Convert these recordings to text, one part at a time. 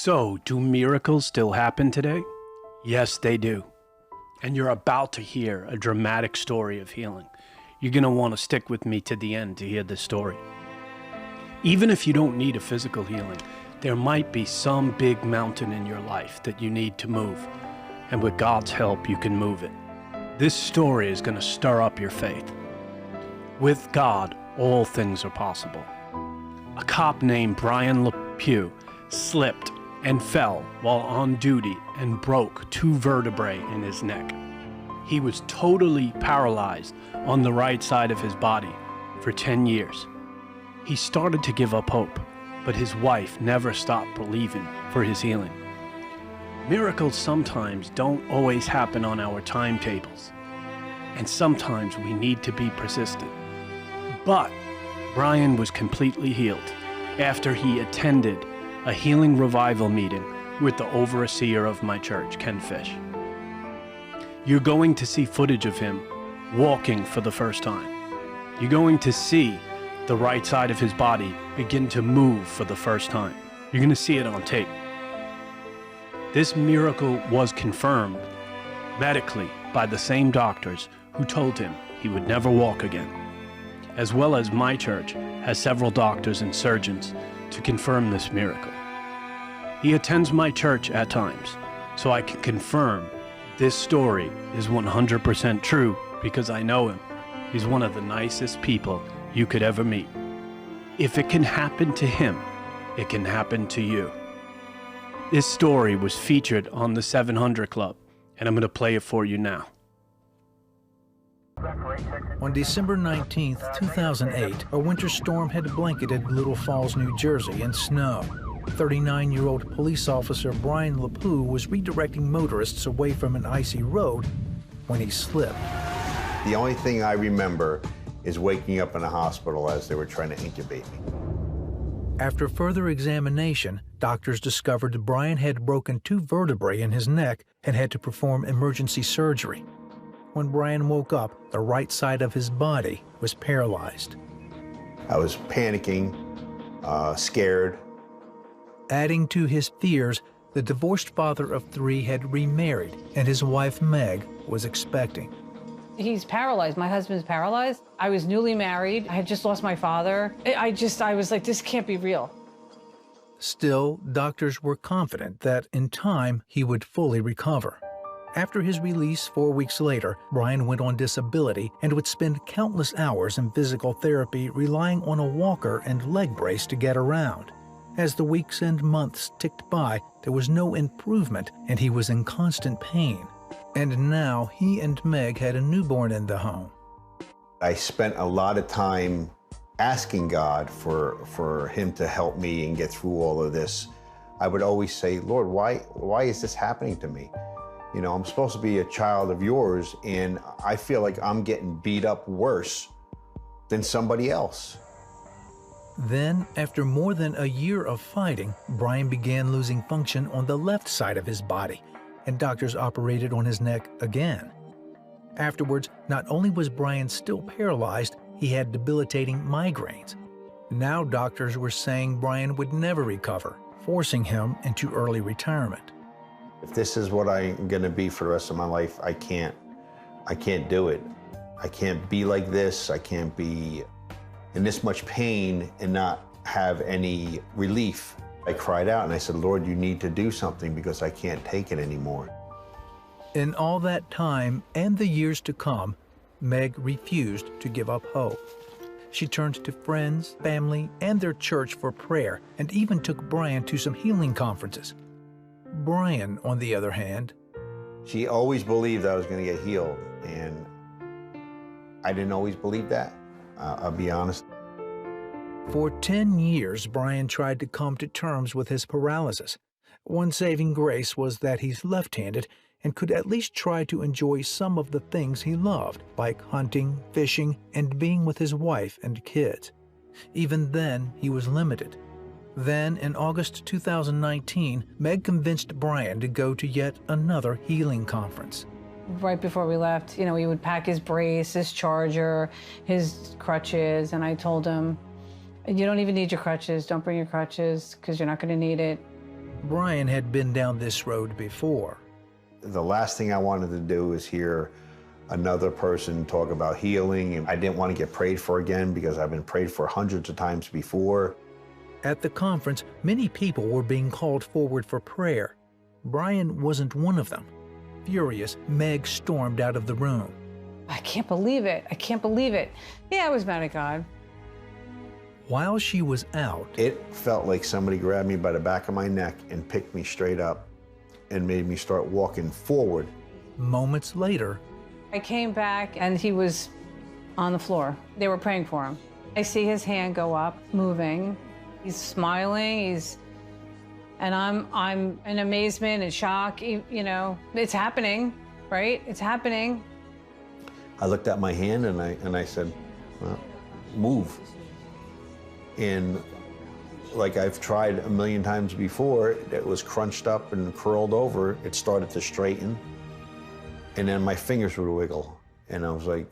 So, do miracles still happen today? Yes, they do. And you're about to hear a dramatic story of healing. You're going to want to stick with me to the end to hear this story. Even if you don't need a physical healing, there might be some big mountain in your life that you need to move. And with God's help, you can move it. This story is going to stir up your faith. With God, all things are possible. A cop named Bryan Lapooh slipped and fell while on duty and broke 2 vertebrae in his neck. He was totally paralyzed on the right side of his body for 10 years. He started to give up hope, but his wife never stopped believing for his healing. Miracles sometimes don't always happen on our timetables, and sometimes we need to be persistent. But Bryan was completely healed after he attended a healing revival meeting with the overseer of my church, Ken Fish. You're going to see footage of him walking for the first time. You're going to see the right side of his body begin to move for the first time. You're going to see it on tape. This miracle was confirmed medically by the same doctors who told him he would never walk again, as well as my church has several doctors and surgeons to confirm this miracle. He attends my church at times, so I can confirm this story is 100% true because I know him. He's one of the nicest people you could ever meet. If it can happen to him, it can happen to you. This story was featured on the 700 Club, and I'm going to play it for you now. On December 19, 2008, a winter storm had blanketed Little Falls, New Jersey in snow. 39-year-old police officer Bryan Lapooh was redirecting motorists away from an icy road when he slipped. The only thing I remember is waking up in a hospital as they were trying to intubate me. After further examination, doctors discovered Bryan had broken 2 vertebrae in his neck and had to perform emergency surgery. When Bryan woke up, the right side of his body was paralyzed. I was panicking, scared. Adding to his fears, the divorced father of 3 had remarried, and his wife, Meg, was expecting. He's paralyzed. My husband's paralyzed. I was newly married. I had just lost my father. I was like, this can't be real. Still, doctors were confident that in time he would fully recover. After his release 4 weeks later, Bryan went on disability and would spend countless hours in physical therapy relying on a walker and leg brace to get around. As the weeks and months ticked by, there was no improvement and he was in constant pain. And now he and Meg had a newborn in the home. I spent a lot of time asking God for him to help me and get through all of this. I would always say, Lord, why is this happening to me? You know, I'm supposed to be a child of yours, and I feel like I'm getting beat up worse than somebody else. Then, after more than a year of fighting, Bryan began losing function on the left side of his body, and doctors operated on his neck again. Afterwards, not only was Bryan still paralyzed, he had debilitating migraines. Now doctors were saying Bryan would never recover, forcing him into early retirement. If this is what I'm gonna be for the rest of my life, I can't do it. I can't be like this. I can't be in this much pain and not have any relief. I cried out and I said, Lord, you need to do something because I can't take it anymore. In all that time and the years to come, Meg refused to give up hope. She turned to friends, family, and their church for prayer, and even took Bryan to some healing conferences. Bryan, on the other hand, she always believed I was going to get healed, and I didn't always believe that, I'll be honest. For 10 years, Bryan tried to come to terms with his paralysis. One saving grace was that he's left-handed and could at least try to enjoy some of the things he loved, like hunting, fishing, and being with his wife and kids. Even then, he was limited. Then, in August 2019, Meg convinced Bryan to go to yet another healing conference. Right before we left, you know, he would pack his brace, his charger, his crutches, and I told him, you don't even need your crutches. Don't bring your crutches because you're not going to need it. Bryan had been down this road before. The last thing I wanted to do is hear another person talk about healing, and I didn't want to get prayed for again because I've been prayed for hundreds of times before. At the conference, many people were being called forward for prayer. Bryan wasn't one of them. Furious, Meg stormed out of the room. I can't believe it. I can't believe it. Yeah, I was mad at God. While she was out, It felt like somebody grabbed me by the back of my neck and picked me straight up and made me start walking forward. moments later, I came back and he was on the floor. They were praying for him. I see his hand go up, moving. He's smiling, and I'm in amazement and shock. You know, it's happening, right? It's happening. I looked at my hand and I said, well, move. And like I've tried a million times before, it was crunched up and curled over. It started to straighten. And then my fingers would wiggle. And I was like,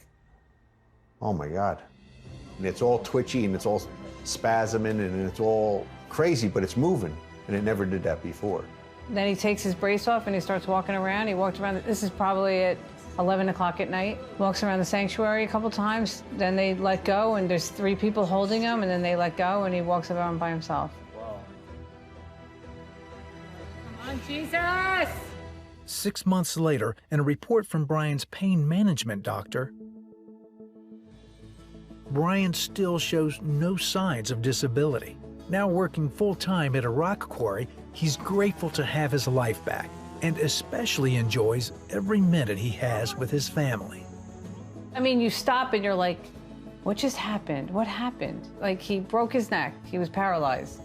oh my God. And it's all twitchy and it's all spasming and it's all crazy, but it's moving. And it never did that before. Then he takes his brace off and he starts walking around. He walked around, this is probably at 11 o'clock at night. Walks around the sanctuary a couple times. Then they let go and there's 3 people holding him and then they let go and he walks around by himself. Wow. Come on, Jesus! 6 months later, in a report from Bryan's pain management doctor, Bryan still shows no signs of disability. Now working full-time at a rock quarry, he's grateful to have his life back and especially enjoys every minute he has with his family. I mean, you stop and you're like, what just happened? What happened? Like, he broke his neck. He was paralyzed.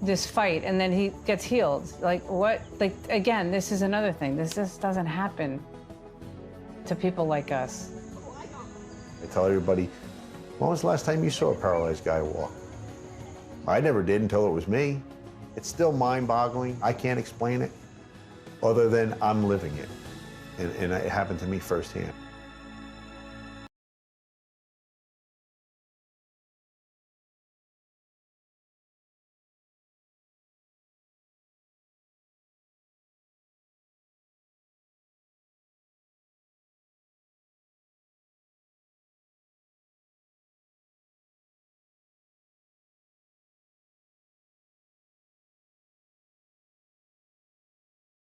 This fight, and then he gets healed. Like, what? Like, again, this is another thing. This just doesn't happen to people like us. I tell everybody, when was the last time you saw a paralyzed guy walk? I never did until it was me. It's still mind-boggling. I can't explain it other than I'm living it. And it happened to me firsthand.